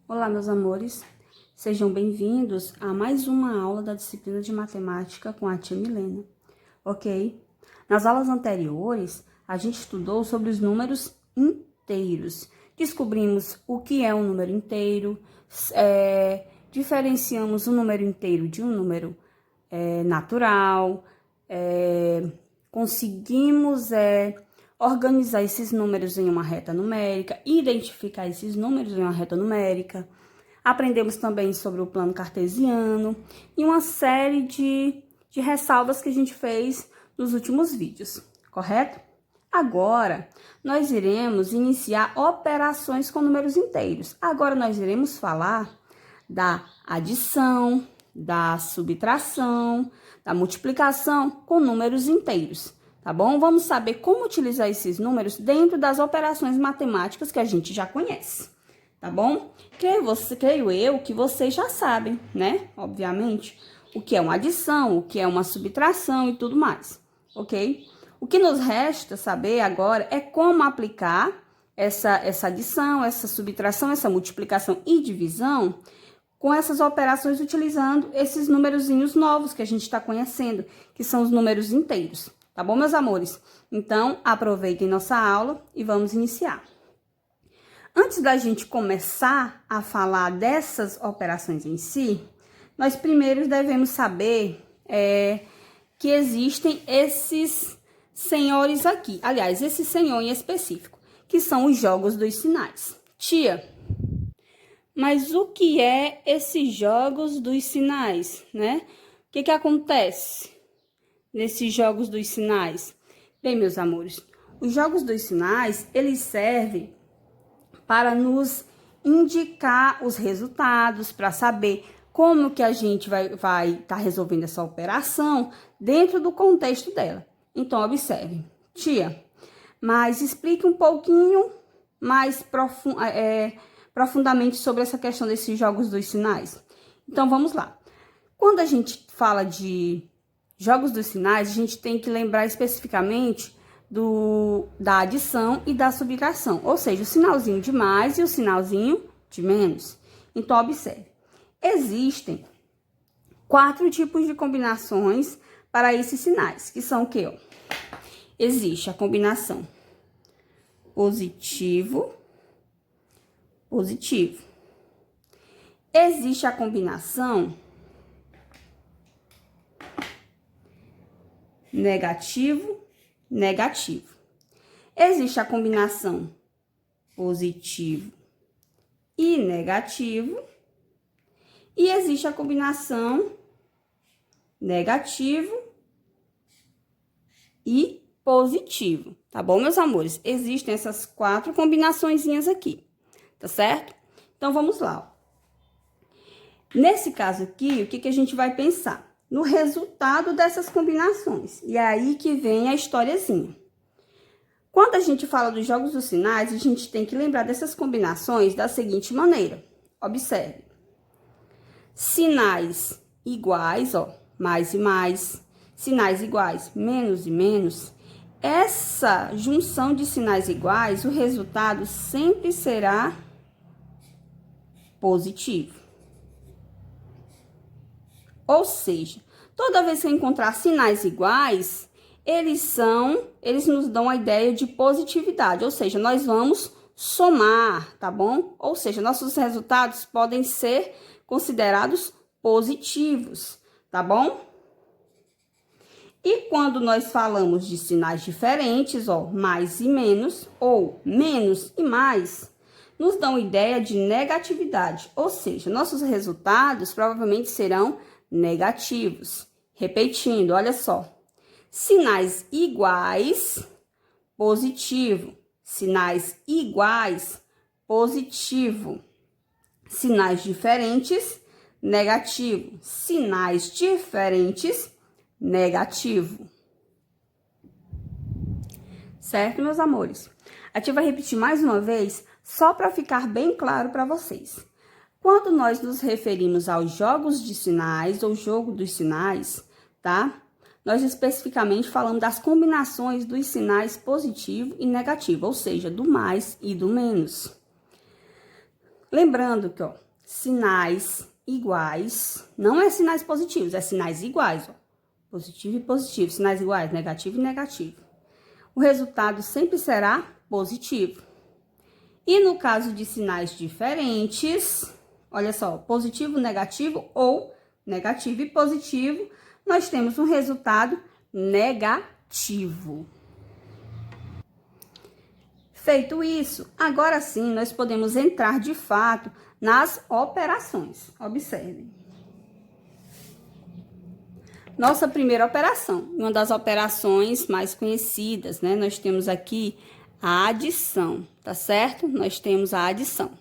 Olá, meus amores, sejam bem-vindos a mais uma aula da disciplina de matemática com a tia Milena, ok? Nas aulas anteriores, a gente estudou sobre os números inteiros, descobrimos o que é um número inteiro, diferenciamos um número inteiro de um número natural, conseguimos organizar esses números em uma reta numérica, identificar esses números em uma reta numérica. Aprendemos também sobre o plano cartesiano e uma série de ressalvas que a gente fez nos últimos vídeos, correto? Agora, nós iremos iniciar operações com números inteiros. Agora, nós iremos falar da adição, da subtração, da multiplicação com números inteiros. Tá bom? Vamos saber como utilizar esses números dentro das operações matemáticas que a gente já conhece, tá bom? Creio eu que vocês já sabem, né? Obviamente, o que é uma adição, o que é uma subtração e tudo mais, ok? O que nos resta saber agora é como aplicar essa adição, essa subtração, essa multiplicação e divisão com essas operações utilizando esses numerozinhos novos que a gente está conhecendo, que são os números inteiros. Tá bom, meus amores? Então, aproveitem nossa aula e vamos iniciar. Antes da gente começar a falar dessas operações em si, nós primeiro devemos saber que existem esses senhores aqui. Aliás, esse senhor em específico, que são os jogos dos sinais. Tia, mas o que é esses jogos dos sinais, né? O que acontece nesses jogos dos sinais? Bem, meus amores, os jogos dos sinais, eles servem para nos indicar os resultados, para saber como que a gente vai tá resolvendo essa operação dentro do contexto dela. Então, observe. Tia, mas explique um pouquinho mais profundamente sobre essa questão desses jogos dos sinais. Então, vamos lá. Quando a gente fala de jogos dos sinais, a gente tem que lembrar especificamente da adição e da subtração, ou seja, o sinalzinho de mais e o sinalzinho de menos. Então, observe. Existem 4 tipos de combinações para esses sinais, que são o quê? Existe a combinação positivo, positivo. Existe a combinação negativo, negativo. Existe a combinação positivo e negativo. E existe a combinação negativo e positivo. Tá bom, meus amores? Existem essas 4 combinaçõezinhas aqui, tá certo? Então, vamos lá. Nesse caso aqui, o que a gente vai pensar? No resultado dessas combinações. E é aí que vem a historiazinha. Quando a gente fala dos jogos dos sinais, a gente tem que lembrar dessas combinações da seguinte maneira. Observe. Sinais iguais, ó, mais e mais. Sinais iguais, menos e menos. Essa junção de sinais iguais, o resultado sempre será positivo. Ou seja, toda vez que eu encontrar sinais iguais, eles nos dão a ideia de positividade, ou seja, nós vamos somar, tá bom? Ou seja, nossos resultados podem ser considerados positivos, tá bom? E quando nós falamos de sinais diferentes, ó, mais e menos, ou menos e mais, nos dão ideia de negatividade, ou seja, nossos resultados provavelmente serão negativos. Repetindo, olha só. Sinais iguais, positivo. Sinais iguais, positivo. Sinais diferentes, negativo. Sinais diferentes, negativo. Certo, meus amores? A tia vai repetir mais uma vez, só para ficar bem claro para vocês. Quando nós nos referimos aos jogos de sinais ou jogo dos sinais, tá? Nós especificamente falamos das combinações dos sinais positivo e negativo, ou seja, do mais e do menos. Lembrando que, ó, sinais iguais, não é sinais positivos, é sinais iguais, ó. Positivo e positivo, sinais iguais, negativo e negativo. O resultado sempre será positivo. E no caso de sinais diferentes, olha só, positivo, negativo ou negativo e positivo, nós temos um resultado negativo. Feito isso, agora sim nós podemos entrar de fato nas operações. Observem. Nossa primeira operação, uma das operações mais conhecidas, né? Nós temos aqui a adição, tá certo? Nós temos a adição.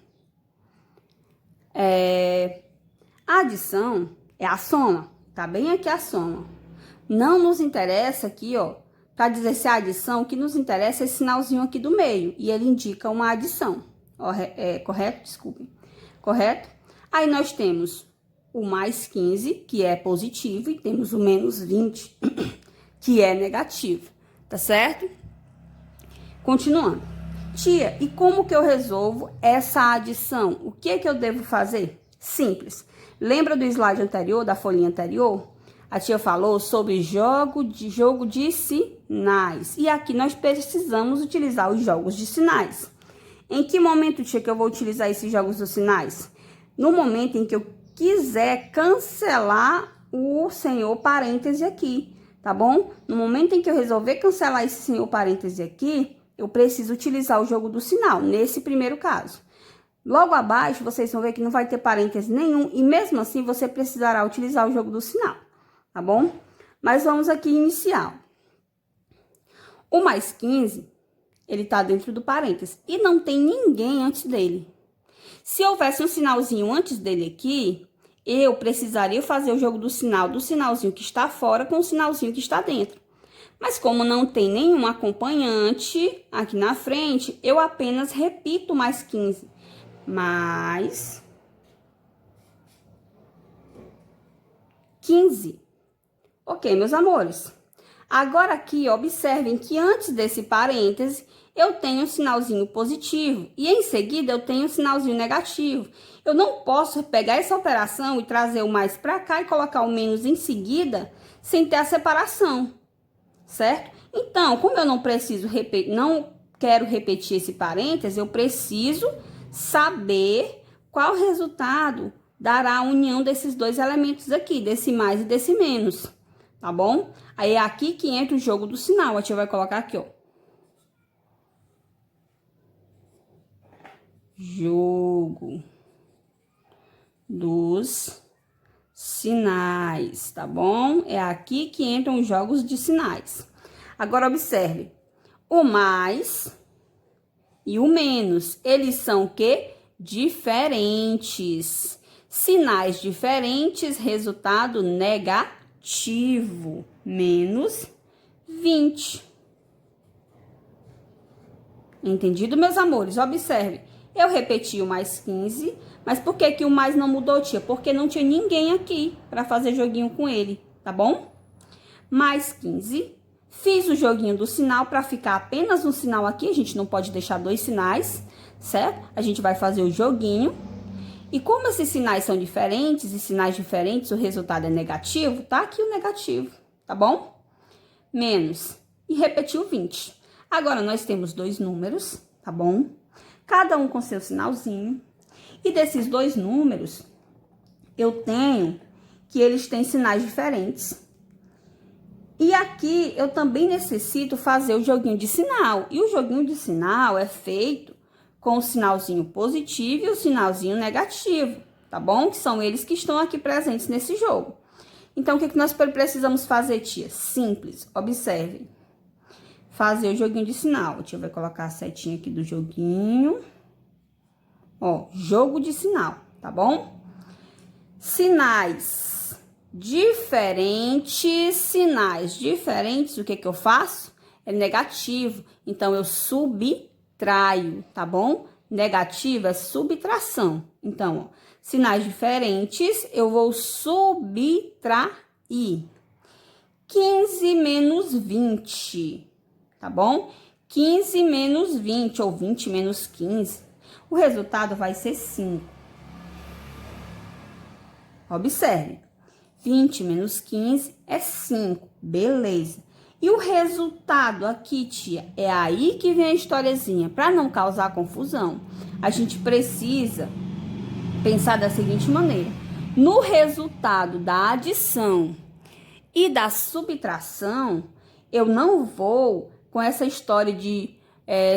A adição é a soma, tá bem aqui a soma. Não nos interessa aqui, ó, para dizer se é adição, o que nos interessa é esse sinalzinho aqui do meio, e ele indica uma adição. Ó, correto? Desculpem. Correto? Aí nós temos o mais 15, que é positivo, e temos o menos 20, que é negativo, tá certo? Continuando. Tia, e como que eu resolvo essa adição? O que é que eu devo fazer? Simples. Lembra do slide anterior, da folhinha anterior? A tia falou sobre jogo de sinais. E aqui nós precisamos utilizar os jogos de sinais. Em que momento, tia, que eu vou utilizar esses jogos de sinais? No momento em que eu quiser cancelar o senhor parêntese aqui, tá bom? No momento em que eu resolver cancelar esse senhor parêntese aqui, eu preciso utilizar o jogo do sinal, nesse primeiro caso. Logo abaixo, vocês vão ver que não vai ter parêntese nenhum, e mesmo assim, você precisará utilizar o jogo do sinal, tá bom? Mas vamos aqui iniciar. O mais 15, ele tá dentro do parêntese, e não tem ninguém antes dele. Se houvesse um sinalzinho antes dele aqui, eu precisaria fazer o jogo do sinalzinho que está fora com o sinalzinho que está dentro. Mas como não tem nenhum acompanhante aqui na frente, eu apenas repito mais 15. Mais 15. Ok, meus amores. Agora aqui, observem que antes desse parêntese, eu tenho um sinalzinho positivo e em seguida eu tenho um sinalzinho negativo. Eu não posso pegar essa operação e trazer o mais para cá e colocar o menos em seguida sem ter a separação, certo? Então, como eu não preciso repetir, não quero repetir esse parêntese, eu preciso saber qual resultado dará a união desses dois elementos aqui, desse mais e desse menos, tá bom? Aí é aqui que entra o jogo do sinal. A tia vai colocar aqui, ó. Jogo dos sinais, tá bom? É aqui que entram os jogos de sinais. Agora, observe. O mais e o menos, eles são o quê? Diferentes. Sinais diferentes, resultado negativo. Menos 20. Entendido, meus amores? Observe. Eu repeti o mais 15, mas por que que o mais não mudou, tia? Porque não tinha ninguém aqui para fazer joguinho com ele, tá bom? Mais 15. Fiz o joguinho do sinal para ficar apenas um sinal aqui. A gente não pode deixar dois sinais, certo? A gente vai fazer o joguinho. E como esses sinais são diferentes e sinais diferentes, o resultado é negativo, tá aqui o negativo, tá bom? Menos. E repetiu 20. Agora, nós temos dois números, tá bom? Cada um com seu sinalzinho. E desses dois números, eu tenho que eles têm sinais diferentes. E aqui, eu também necessito fazer o joguinho de sinal. E o joguinho de sinal é feito com o sinalzinho positivo e o sinalzinho negativo, tá bom? Que são eles que estão aqui presentes nesse jogo. Então, o que nós precisamos fazer, tia? Simples, observe. Fazer o joguinho de sinal. A tia vai colocar a setinha aqui do joguinho. Ó, jogo de sinal, tá bom? Sinais diferentes, o que que eu faço? É negativo, então eu subtraio, tá bom? Negativo é subtração. Então, ó, sinais diferentes, eu vou subtrair. 15 menos 20. Tá bom? 15 menos 20 ou 20 menos 15. O resultado vai ser 5. Observe. 20 menos 15 é 5. Beleza. E o resultado aqui, tia, é aí que vem a historiazinha. Para não causar confusão, a gente precisa pensar da seguinte maneira. No resultado da adição e da subtração, eu não vou com essa história de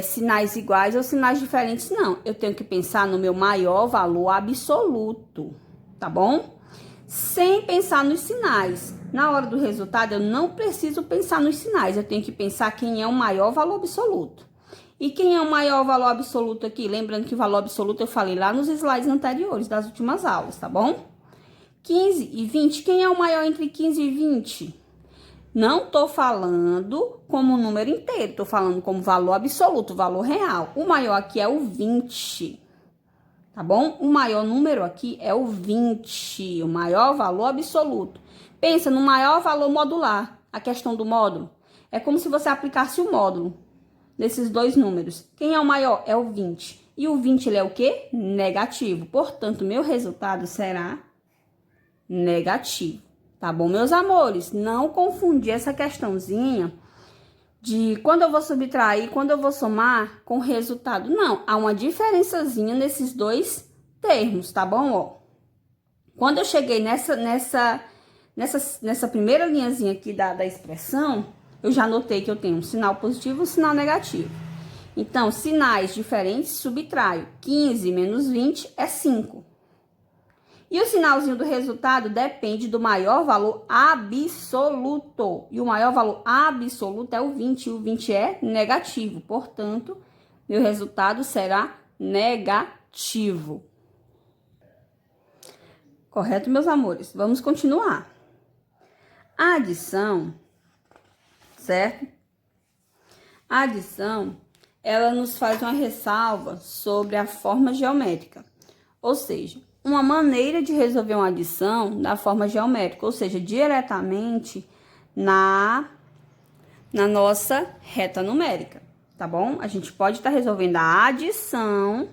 sinais iguais ou sinais diferentes, não. Eu tenho que pensar no meu maior valor absoluto, tá bom? Sem pensar nos sinais. Na hora do resultado, eu não preciso pensar nos sinais. Eu tenho que pensar quem é o maior valor absoluto. E quem é o maior valor absoluto aqui? Lembrando que o valor absoluto eu falei lá nos slides anteriores das últimas aulas, tá bom? 15 e 20. Quem é o maior entre 15 e 20? Não tô falando como número inteiro. Tô falando como valor absoluto, valor real. O maior aqui é o 20. Tá bom? O maior número aqui é o 20, o maior valor absoluto. Pensa no maior valor modular, a questão do módulo. É como se você aplicasse o módulo desses dois números. Quem é o maior? É o 20. E o 20, ele é o quê? Negativo. Portanto, meu resultado será negativo. Tá bom, meus amores? Não confundir essa questãozinha de quando eu vou subtrair, quando eu vou somar com resultado. Não, há uma diferençazinha nesses dois termos, tá bom? Ó, quando eu cheguei nessa primeira linhazinha aqui da expressão, eu já notei que eu tenho um sinal positivo e um sinal negativo. Então, sinais diferentes, subtraio. 15 menos 20 é 5. E o sinalzinho do resultado depende do maior valor absoluto. E o maior valor absoluto é o 20. E o 20 é negativo. Portanto, meu resultado será negativo. Correto, meus amores? Vamos continuar. A adição, certo? A adição, ela nos faz uma ressalva sobre a forma geométrica. Ou seja, uma maneira de resolver uma adição da forma geométrica, ou seja, diretamente na nossa reta numérica, tá bom? A gente pode estar resolvendo a adição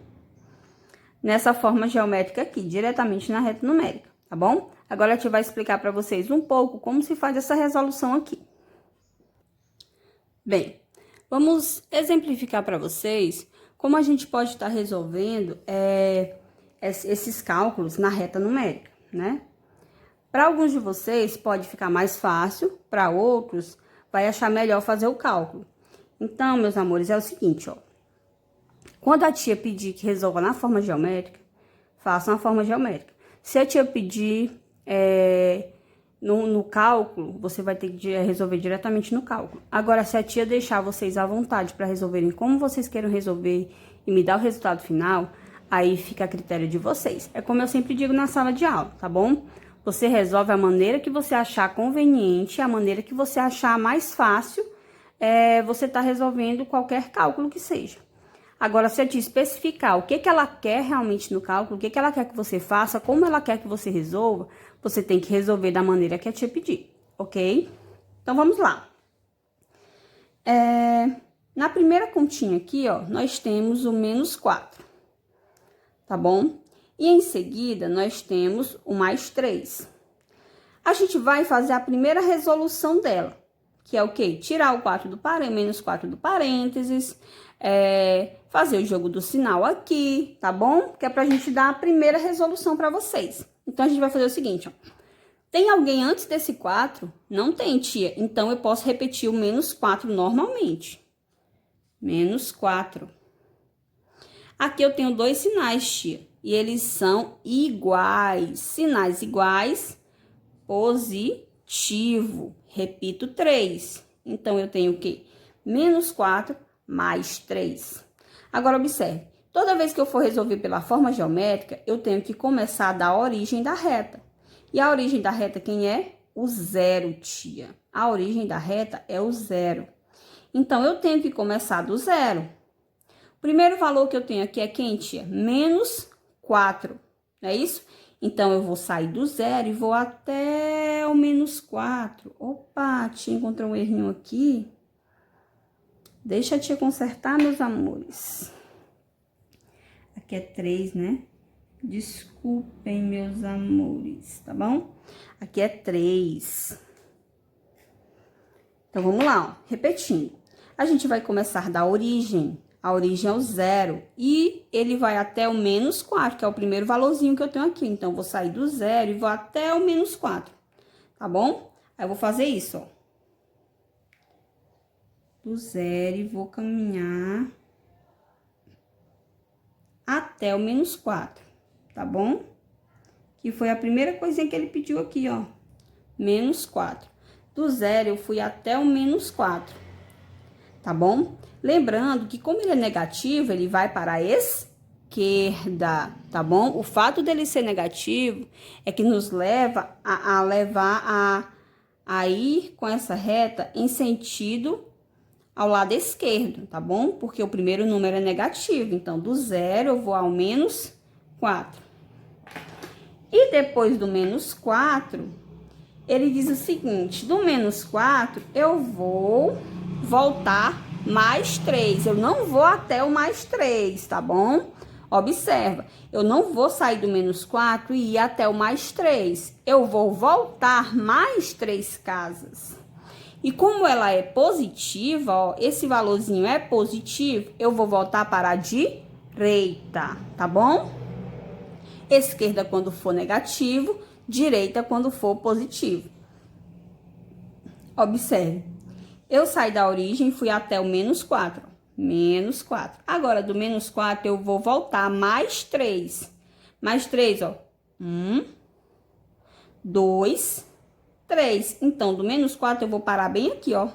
nessa forma geométrica aqui, diretamente na reta numérica, tá bom? Agora a gente vai explicar para vocês um pouco como se faz essa resolução aqui. Bem, vamos exemplificar para vocês como a gente pode estar resolvendo esses cálculos na reta numérica, né? Para alguns de vocês pode ficar mais fácil, para outros vai achar melhor fazer o cálculo. Então, meus amores, é o seguinte, ó. Quando a tia pedir que resolva na forma geométrica, faça na forma geométrica. Se a tia pedir no cálculo, você vai ter que resolver diretamente no cálculo. Agora, se a tia deixar vocês à vontade para resolverem como vocês queiram resolver e me dar o resultado final, aí fica a critério de vocês. É como eu sempre digo na sala de aula, tá bom? Você resolve a maneira que você achar conveniente, a maneira que você achar mais fácil, você tá resolvendo qualquer cálculo que seja. Agora, se eu te especificar o que ela quer realmente no cálculo, o que ela quer que você faça, como ela quer que você resolva, você tem que resolver da maneira que a tia pedir, ok? Então, vamos lá. Na primeira continha aqui, ó, nós temos o menos 4, tá bom? E em seguida, nós temos o mais 3. A gente vai fazer a primeira resolução dela, que é o quê? Tirar o 4 do menos 4 do parênteses, fazer o jogo do sinal aqui, tá bom? Que é pra gente dar a primeira resolução pra vocês. Então, a gente vai fazer o seguinte, ó. Tem alguém antes desse 4? Não tem, tia. Então, eu posso repetir o menos 4 normalmente. Menos 4. Aqui eu tenho dois sinais, tia. E eles são iguais. Sinais iguais, positivo. Repito, 3. Então, eu tenho o quê? Menos 4 mais 3. Agora, observe. Toda vez que eu for resolver pela forma geométrica, eu tenho que começar da origem da reta. E a origem da reta quem é? O 0, tia. A origem da reta é o 0. Então, eu tenho que começar do 0. O primeiro valor que eu tenho aqui é quem, tia? Menos 4. Não é isso? Então, eu vou sair do 0 e vou até o menos 4. Opa, tia encontrou um errinho aqui. Deixa a tia consertar, meus amores. Aqui é 3, né? Desculpem, meus amores, tá bom? Aqui é 3. Então, vamos lá, ó. Repetindo. A gente vai começar da origem. A origem é o 0. E ele vai até o menos 4, que é o primeiro valorzinho que eu tenho aqui. Então, eu vou sair do 0 e vou até o menos 4. Tá bom? Aí, eu vou fazer isso, ó. Do 0 e vou caminhar até o menos 4, tá bom? Que foi a primeira coisinha que ele pediu aqui, ó. Menos 4. Do 0 eu fui até o menos 4, tá bom? Lembrando que como ele é negativo, ele vai para a esquerda, tá bom? O fato dele ser negativo é que nos leva a ir com essa reta em sentido ao lado esquerdo, tá bom? Porque o primeiro número é negativo, então do 0 eu vou ao menos 4. E depois do menos 4, ele diz o seguinte: do menos 4 eu vou voltar mais 3. Eu não vou até o mais 3, tá bom? Observa, eu não vou sair do menos 4 e ir até o mais 3. Eu vou voltar mais 3 casas. E como ela é positiva, ó, esse valorzinho é positivo, eu vou voltar para a direita, tá bom? Esquerda quando for negativo, direita quando for positivo. Observe, eu saí da origem e fui até o menos 4, menos 4. Agora, do menos 4, eu vou voltar mais 3. Mais 3, ó. 1, 2, 3. Então, do menos 4, eu vou parar bem aqui, ó.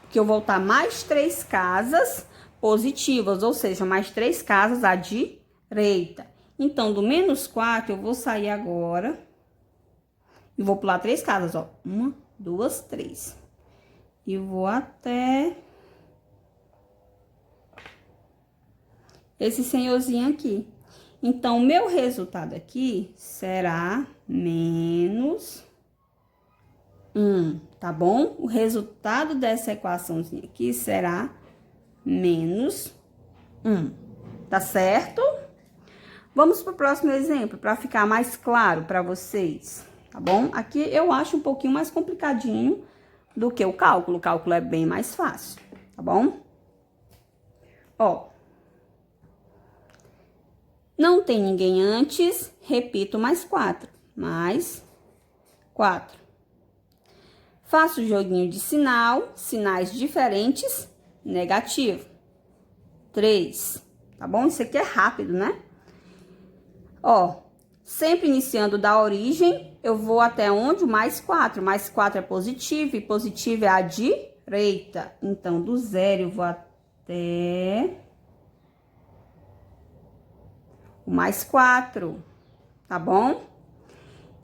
Porque eu vou voltar mais 3 casas positivas, ou seja, mais 3 casas à direita. Então, do menos 4, eu vou sair agora e vou pular 3 casas, ó. 1, 2, 3. E vou até esse senhorzinho aqui. Então, o meu resultado aqui será menos 1, tá bom? O resultado dessa equaçãozinha aqui será menos 1, tá certo? Vamos para o próximo exemplo, para ficar mais claro para vocês, tá bom? Aqui eu acho um pouquinho mais complicadinho do que o cálculo é bem mais fácil, tá bom? Ó, não tem ninguém antes, repito, mais 4, mais 4. Faço o joguinho de sinais diferentes, negativo. 3, tá bom? Isso aqui é rápido, né? Ó, sempre iniciando da origem, eu vou até onde? O mais 4. Mais 4 é positivo, e positivo é a direita. Então, do 0 eu vou até o mais 4, tá bom?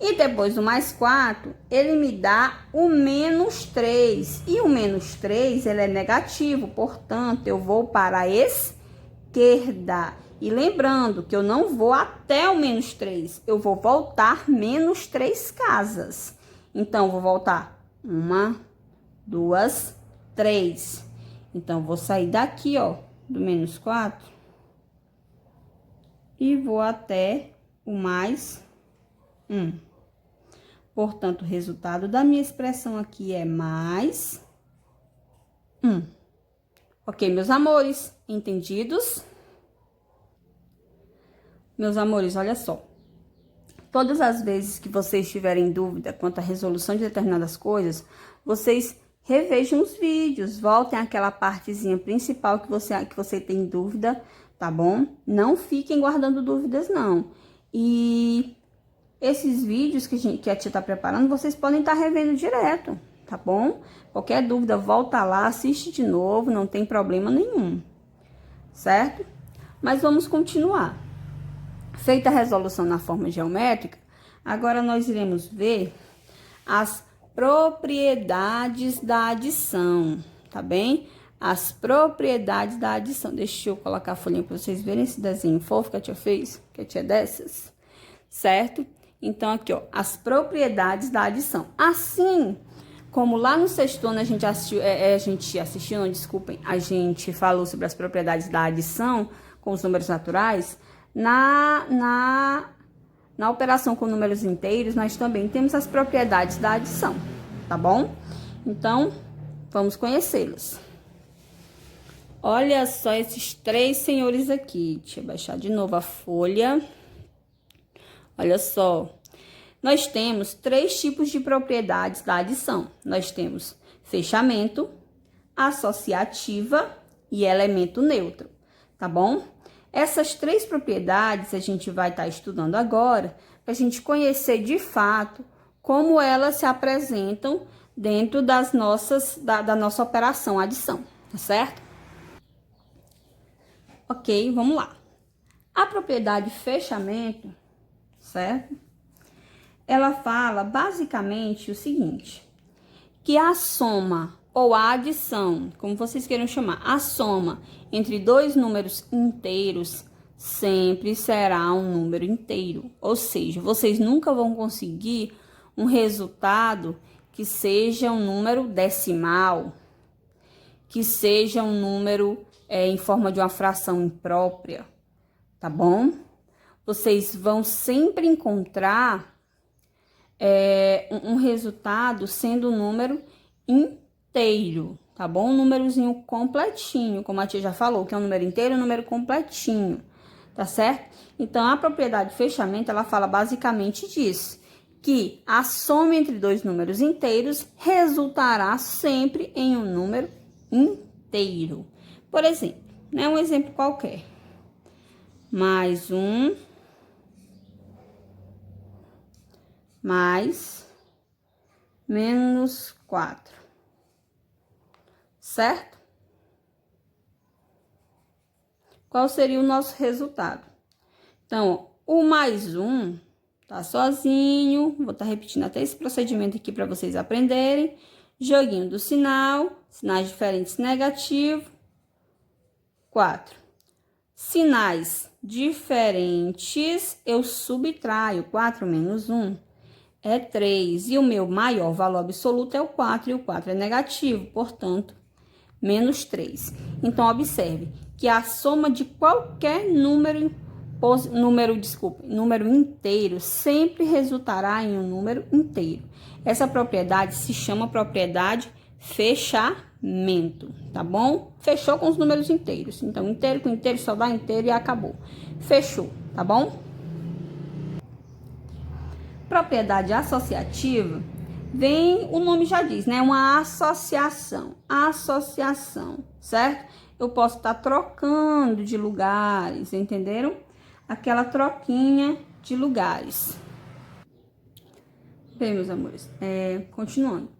E depois do mais 4, ele me dá o menos 3. E o menos 3, ele é negativo, portanto, eu vou para a esquerda. E lembrando que eu não vou até o menos 3, eu vou voltar menos 3 casas. Então, eu vou voltar 1, 2, 3. Então, vou sair daqui, ó, do menos 4. E vou até o mais 1. Portanto, o resultado da minha expressão aqui é mais 1. Ok, meus amores? Entendidos? Meus amores, olha só. Todas as vezes que vocês tiverem dúvida quanto à resolução de determinadas coisas, vocês revejam os vídeos, voltem àquela partezinha principal que você tem dúvida, tá bom? Não fiquem guardando dúvidas, não. E esses vídeos que a tia tá preparando, vocês podem estar revendo direto, tá bom? Qualquer dúvida, volta lá, assiste de novo, não tem problema nenhum, certo? Mas vamos continuar. Feita a resolução na forma geométrica, agora nós iremos ver as propriedades da adição, tá bem? As propriedades da adição. Deixa eu colocar a folhinha para vocês verem esse desenho fofo que a tia fez, que a tia é dessas, certo? Então, aqui, ó, as propriedades da adição. Assim como lá no sexto ano a gente falou sobre as propriedades da adição com os números naturais, Na operação com números inteiros, nós também temos as propriedades da adição, tá bom? Então, vamos conhecê-las. Olha só esses três senhores aqui. Deixa eu baixar de novo a folha. Olha só. Nós temos três tipos de propriedades da adição. Nós temos fechamento, associativa e elemento neutro, tá bom? Essas três propriedades a gente vai estar estudando agora, para a gente conhecer de fato como elas se apresentam dentro da nossa operação adição, tá certo? Ok, vamos lá. A propriedade fechamento, certo? Ela fala basicamente o seguinte, que a soma ou a adição, como vocês queiram chamar, a soma entre dois números inteiros sempre será um número inteiro. Ou seja, vocês nunca vão conseguir um resultado que seja um número decimal, que seja um número em forma de uma fração imprópria, tá bom? Vocês vão sempre encontrar um resultado sendo um número inteiro, tá bom? Um númerozinho completinho, como a tia já falou, que é um número inteiro, um número completinho, tá certo? Então, a propriedade de fechamento, ela fala basicamente disso, que a soma entre dois números inteiros resultará sempre em um número inteiro. Por exemplo, né, um exemplo qualquer. Mais 1, mais menos 4. Certo? Qual seria o nosso resultado? Então, o mais 1 tá sozinho. Vou estar repetindo até esse procedimento aqui para vocês aprenderem. Joguinho do sinal, sinais diferentes negativo, 4. Sinais diferentes, eu subtraio. 4 menos 1 é 3. E o meu maior valor absoluto é o 4, e o 4 é negativo, portanto, menos 3. Então, observe que a soma de qualquer número inteiro sempre resultará em um número inteiro. Essa propriedade se chama propriedade fechamento, tá bom? Fechou com os números inteiros. Então, inteiro com inteiro só dá inteiro e acabou. Fechou, tá bom? Propriedade associativa, o nome já diz, né? Uma associação. Associação, certo? Eu posso estar trocando de lugares, entenderam? Aquela troquinha de lugares. Bem, meus amores, continuando.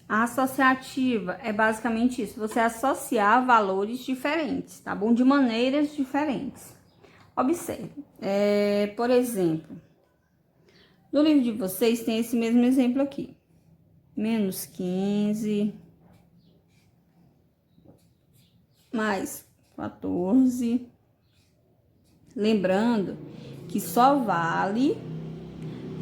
A associativa é basicamente isso, você associar valores diferentes, tá bom? De maneiras diferentes. Observe, por exemplo, no livro de vocês tem esse mesmo exemplo aqui. Menos 15, mais 14. Lembrando que só vale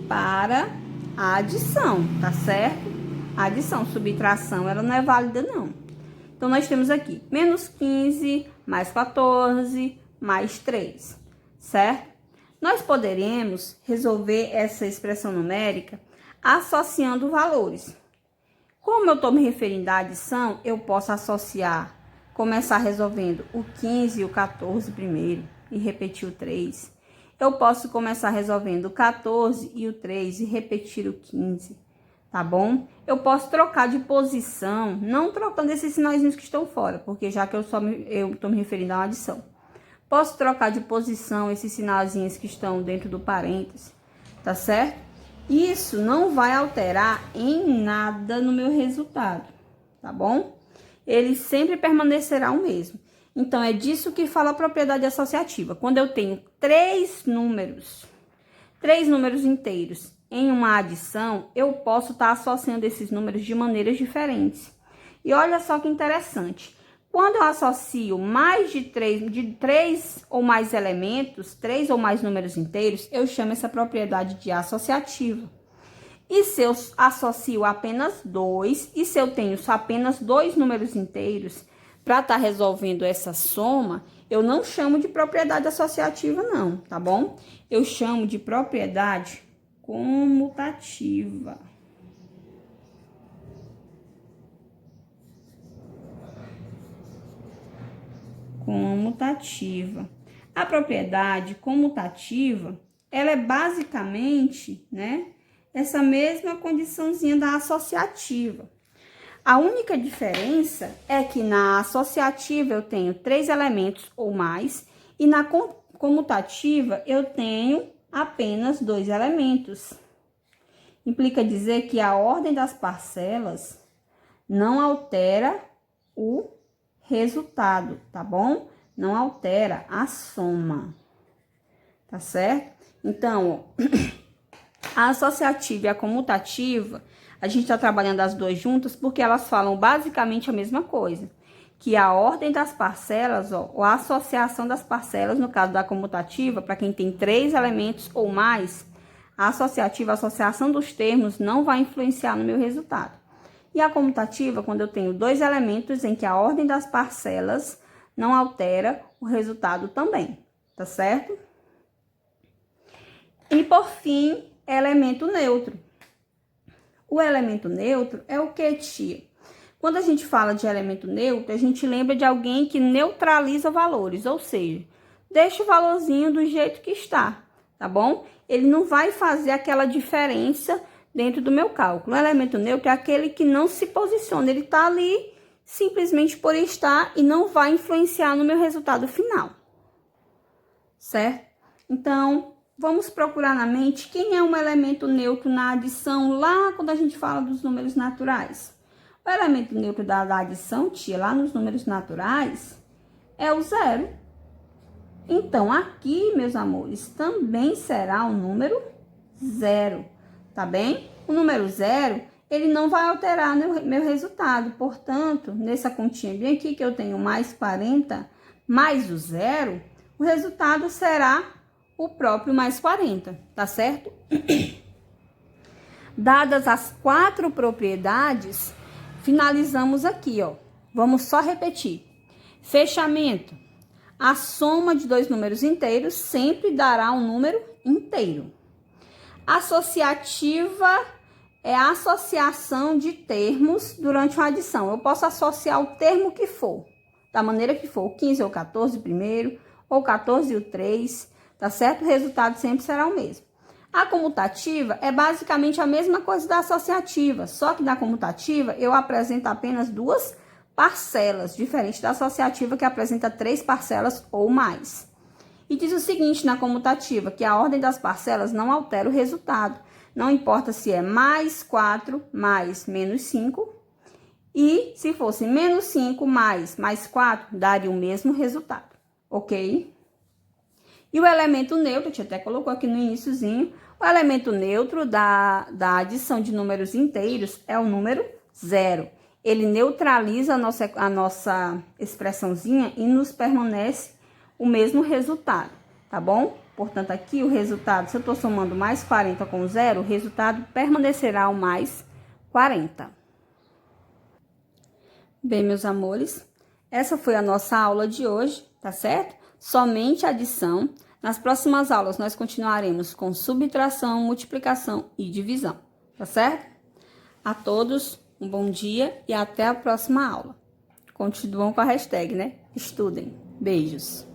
para a adição, tá certo? A adição, subtração, ela não é válida, não. Então, nós temos aqui menos 15, mais 14, mais 3, certo? Nós poderemos resolver essa expressão numérica associando valores. Como eu estou me referindo à adição, eu posso começar resolvendo o 15 e o 14 primeiro e repetir o 3. Eu posso começar resolvendo o 14 e o 3 e repetir o 15. Tá bom? Eu posso trocar de posição, não trocando esses sinaizinhos que estão fora, porque já que eu estou me referindo a uma adição. Posso trocar de posição esses sinalzinhos que estão dentro do parêntese, tá certo? Isso não vai alterar em nada no meu resultado, tá bom? Ele sempre permanecerá o mesmo. Então, é disso que fala a propriedade associativa. Quando eu tenho três números inteiros em uma adição, eu posso estar associando esses números de maneiras diferentes. E olha só que interessante. Quando eu associo mais de três ou mais elementos, 3 ou mais números inteiros, eu chamo essa propriedade de associativa. E se eu associo apenas 2, e se eu tenho só apenas 2 números inteiros, para estar resolvendo essa soma, eu não chamo de propriedade associativa, não, tá bom? Eu chamo de propriedade comutativa. Comutativa. A propriedade comutativa, ela é basicamente, né, essa mesma condiçãozinha da associativa. A única diferença é que na associativa eu tenho 3 elementos ou mais e na comutativa eu tenho apenas 2 elementos. Implica dizer que a ordem das parcelas não altera o resultado, tá bom? Não altera a soma, tá certo? Então, ó, a associativa e a comutativa, a gente está trabalhando as duas juntas porque elas falam basicamente a mesma coisa. Que a ordem das parcelas, ó, ou a associação das parcelas, no caso da comutativa, para quem tem 3 elementos ou mais, a associativa, a associação dos termos, não vai influenciar no meu resultado. E a comutativa, quando eu tenho 2 elementos em que a ordem das parcelas não altera o resultado também, tá certo? E por fim, elemento neutro. O elemento neutro é o que, tia? Quando a gente fala de elemento neutro, a gente lembra de alguém que neutraliza valores, ou seja, deixa o valorzinho do jeito que está, tá bom? Ele não vai fazer aquela diferença dentro do meu cálculo. O elemento neutro é aquele que não se posiciona, ele está ali simplesmente por estar e não vai influenciar no meu resultado final, certo? Então, vamos procurar na mente quem é um elemento neutro na adição lá quando a gente fala dos números naturais. O elemento neutro da adição, tia, lá nos números naturais, é o 0. Então, aqui, meus amores, também será o número 0, tá bem? O número 0, ele não vai alterar meu resultado. Portanto, nessa continha bem aqui, que eu tenho mais 40, mais o 0, o resultado será o próprio mais 40, tá certo? Dadas as 4 propriedades, finalizamos aqui, ó. Vamos só repetir. Fechamento. A soma de 2 números inteiros sempre dará um número inteiro. Associativa é a associação de termos durante uma adição. Eu posso associar o termo que for, da maneira que for, o 15 ou 14 primeiro, ou 14 e o 3, tá certo? O resultado sempre será o mesmo. A comutativa é basicamente a mesma coisa da associativa, só que na comutativa eu apresento apenas 2 parcelas, diferente da associativa que apresenta 3 parcelas ou mais. E diz o seguinte na comutativa, que a ordem das parcelas não altera o resultado. Não importa se é mais 4 mais menos 5, e se fosse menos 5 mais 4, daria o mesmo resultado, ok? E o elemento neutro, a gente até colocou aqui no iniciozinho, o elemento neutro da adição de números inteiros é o número 0. Ele neutraliza a nossa expressãozinha e nos permanece o mesmo resultado, tá bom? Portanto, aqui o resultado, se eu estou somando mais 40 com 0, o resultado permanecerá o mais 40. Bem, meus amores, essa foi a nossa aula de hoje, tá certo? Somente adição. Nas próximas aulas, nós continuaremos com subtração, multiplicação e divisão, tá certo? A todos, um bom dia e até a próxima aula. Continuam com a hashtag, né? Estudem. Beijos.